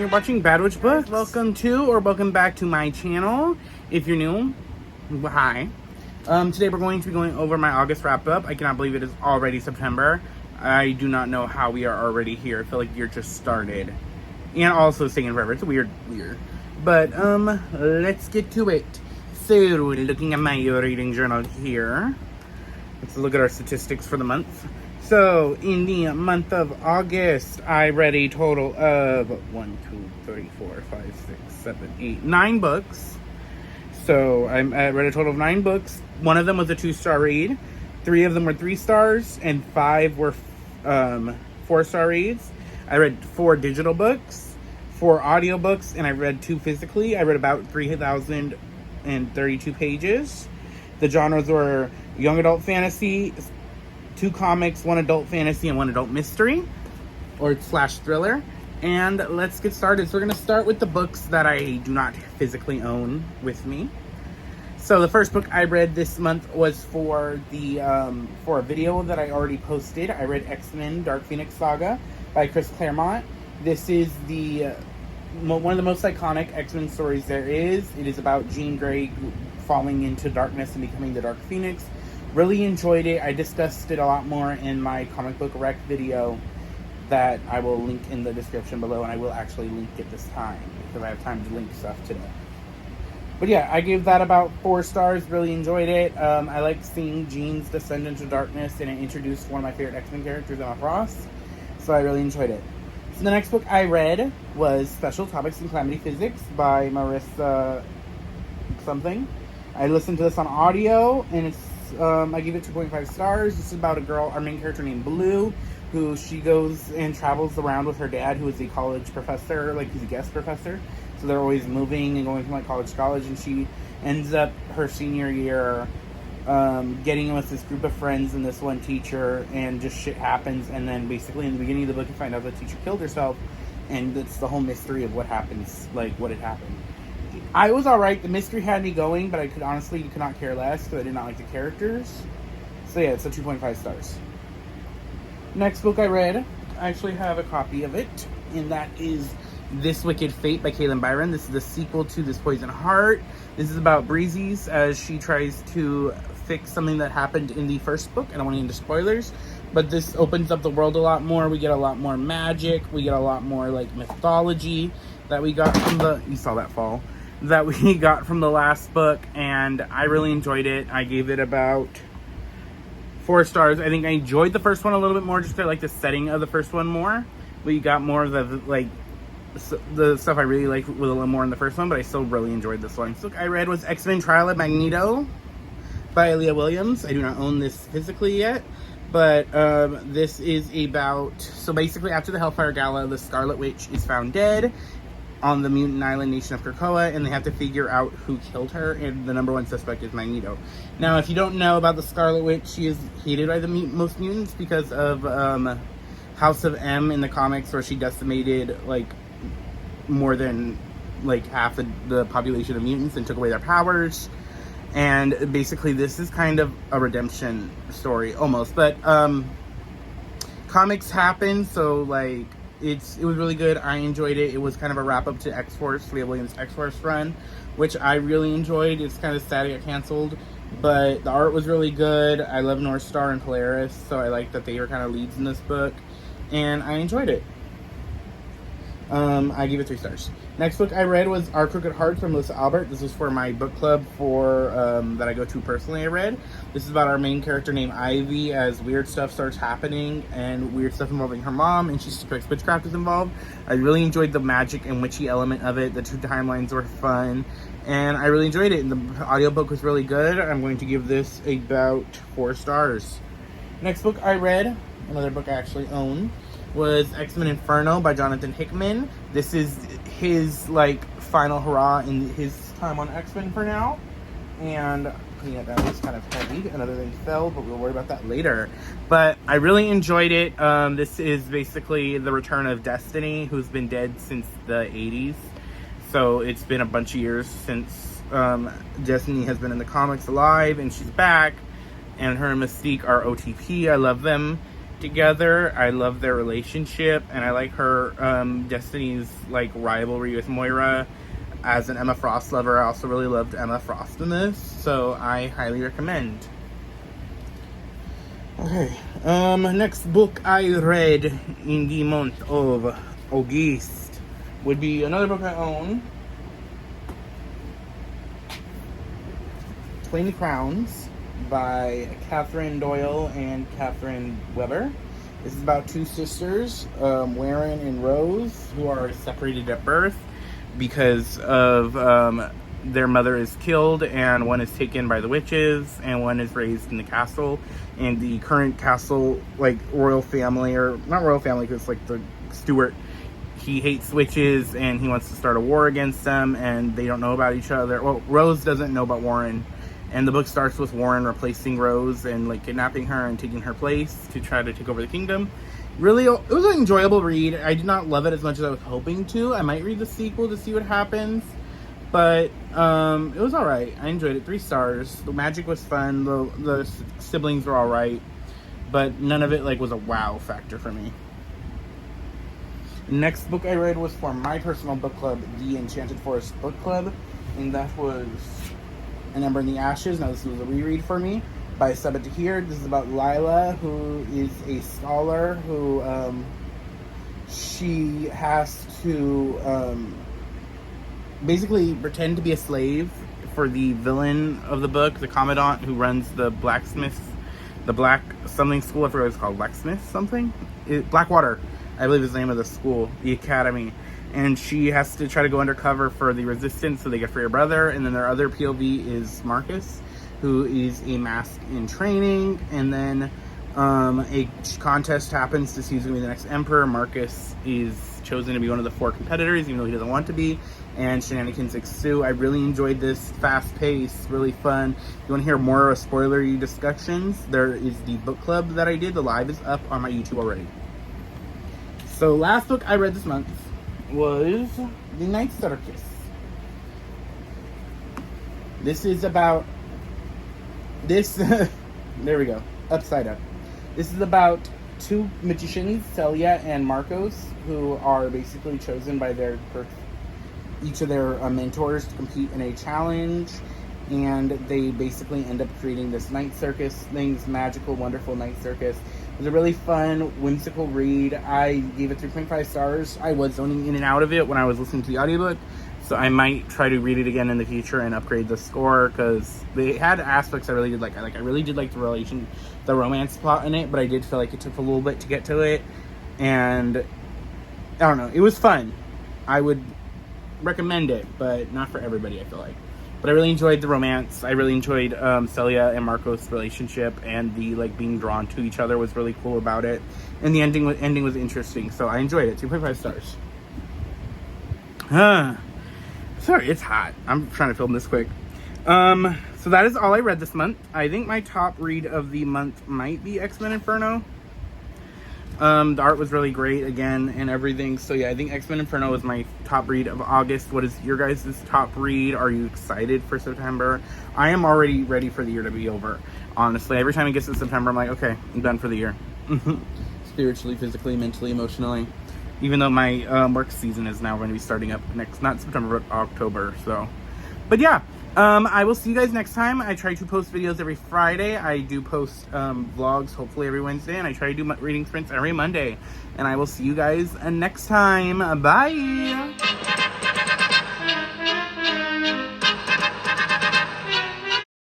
you're watching Bad Witch Books. Welcome to or welcome back to my channel. If you're new, hi. Today we're going to be going over my August wrap-up. I cannot believe it is already September. I do not know how we are already here. I feel like the year just started. And also singing forever. It's weird. But, let's get to it. So, looking at my reading journal here. Let's look at our statistics for the month. So, in the month of August, I read a total of 9 books. So, I read a total of 9 books. One of them was a 2-star read. 3 of them were 3 stars, and 5 were 4-star reads. I read 4 digital books, 4 audiobooks, and I read 2 physically. I read about 3,032 pages. The genres were young adult fantasy, 2 comics, 1 adult fantasy, and 1 adult mystery, or / thriller. And let's get started. So we're going to start with the books that I do not physically own with me. So the first book I read this month was for a video that I already posted. I read X-Men Dark Phoenix Saga by Chris Claremont. This is one of the most iconic X-Men stories there is. It is about Jean Grey falling into darkness and becoming the Dark Phoenix. Really enjoyed it. I discussed it a lot more in my comic book rec video that I will link in the description below, and I will actually link it this time because I have time to link stuff today. But yeah, I gave that about 4 stars. Really enjoyed it. I like seeing Jean's descend into darkness, and it introduced one of my favorite X-Men characters, Emma Frost. So I really enjoyed it. So the next book I read was Special Topics in Calamity Physics by Marissa something. I listened to this on audio, and it's I gave it 2.5 stars. This is about our main character named Blue, who she goes and travels around with her dad, who is a college professor, like he's a guest professor. So they're always moving and going from like college to college, and she ends up her senior year getting with this group of friends and this one teacher, and just shit happens. And then basically in the beginning of the book you find out the teacher killed herself, and it's the whole mystery of what happens, like what had happened. I was alright. The mystery had me going, but I could not care less because I did not like the characters. So yeah, it's a 2.5 stars. Next book I read, I actually have a copy of it, and that is This Wicked Fate by Kaylin Byron. This is the sequel to This Poison Heart. This is about Breezy's as she tries to fix something that happened in the first book. I don't want to get into spoilers, but this opens up the world a lot more. We get a lot more magic. We get a lot more like mythology that we got from you saw that fall, that we got from the last book, and I really enjoyed it. I gave it about 4 stars. I think I enjoyed the first one a little bit more, just because I like the setting of the first one more. We got more of the stuff I really liked with a little more in the first one, but I still really enjoyed this one. So I read was X-Men Trials of Magneto by Leah Williams. I do not own this physically yet, but this is about, so basically after the Hellfire Gala, the Scarlet Witch is found dead on the mutant island nation of Krakoa, and they have to figure out who killed her, and the number 1 suspect is Magneto. Now, if you don't know about the Scarlet Witch, she is hated by the most mutants because of House of M in the comics, where she decimated like more than like half the population of mutants and took away their powers. And basically this is kind of a redemption story almost, but comics happen, so like it was really good. I enjoyed it. It was kind of a wrap up to X-Force, Leah Williams' X-Force run, which I really enjoyed. It's kind of sad it got canceled, but the art was really good. I love North Star and Polaris, so I like that they were kind of leads in this book, and I enjoyed it. I gave it 3 stars. Next book I read was Our Crooked Hearts from Melissa Albert. This was for my book club that I go to personally. I read. This is about our main character named Ivy as weird stuff starts happening, and weird stuff involving her mom, and she suspects witchcraft is involved. I really enjoyed the magic and witchy element of it. The 2 timelines were fun, and I really enjoyed it. And the audiobook was really good. I'm going to give this about 4 stars. Next book I read, another book I actually own, was X-Men Inferno by Jonathan Hickman. This is his final hurrah in his time on X-Men for now, and yeah, that was kind of heavy. Another thing fell, but we'll worry about that later. But I really enjoyed it. This is basically the return of Destiny, who's been dead since the 80s. So it's been a bunch of years since Destiny has been in the comics alive, and she's back. And her and Mystique are OTP. I love them. together. I love their relationship, and I like her, Destiny's, like, rivalry with Moira. As an Emma Frost lover, I also really loved Emma Frost in this, so I highly recommend. Okay, next book I read in the month of August would be another book I own, Twin Crowns by Katherine Doyle and Catherine Weber. This is about two sisters, Warren and Rose, who are separated at birth because of their mother is killed, and one is taken by the witches, and one is raised in the castle. And the current castle, like, royal family, or not royal family, because it's like the Stuart, he hates witches and he wants to start a war against them, and they don't know about each other. Well, Rose doesn't know about Warren, and the book starts with Warren replacing Rose and, like, kidnapping her and taking her place to try to take over the kingdom. Really, it was an enjoyable read. I did not love it as much as I was hoping to. I might read the sequel to see what happens, but it was alright. I enjoyed it. 3 stars. The magic was fun. The siblings were alright, but none of it, like, was a wow factor for me. Next book I read was for my personal book club, the Enchanted Forest Book Club, and that was An Ember in the Ashes. Now, this was a reread for me by Saba Tahir. This is about Lila, who is a scholar who she has to basically pretend to be a slave for the villain of the book, the commandant who runs the blacksmith, the black something school. I forget what it's called, blacksmith something? Blackwater, I believe is the name of the school, the academy. And she has to try to go undercover for the resistance so they can free her brother. And then their other POV is Marcus, who is a mask in training. And then a contest happens to see who's going to be the next emperor. Marcus is chosen to be one of the 4 competitors, even though he doesn't want to be. And shenanigans ensue. I really enjoyed this, fast-paced, really fun. If you want to hear more of spoilery discussions, there is the book club that I did. The live is up on my YouTube already. So last book I read this month was The Night Circus. This is about this there we go, upside up. This is about 2 magicians, Celia and Marcos, who are basically chosen by each of their mentors to compete in a challenge, and they basically end up creating this night circus thing, this magical, wonderful night circus. It was a really fun, whimsical read. I gave it 3.5 stars. I was zoning in and out of it when I was listening to the audiobook, so I might try to read it again in the future and upgrade the score, because they had aspects I really did like. I really did like the romance plot in it, but I did feel like it took a little bit to get to it, and I don't know, it was fun. I would recommend it, but not for everybody, I feel like. But I really enjoyed the romance. I really enjoyed Celia and Marcos' relationship, and the, like, being drawn to each other was really cool about it. And the ending was interesting, so I enjoyed it. 2.5 stars. Sorry, it's hot. I'm trying to film this quick. So that is all I read this month. I think my top read of the month might be X-Men Inferno. The art was really great again and everything. So yeah, I think X-Men Inferno was my top read of August. What is your guys' top read? Are you excited for September? I am already ready for the year to be over. Honestly, every time it gets to September, I'm like, okay, I'm done for the year. Spiritually, physically, mentally, emotionally. Even though my work season is now going to be starting up not September, but October. So, but yeah. I will see you guys next time. I try to post videos every Friday. I do post vlogs hopefully every Wednesday, and I try to do reading sprints every Monday. And I will see you guys next time. Bye!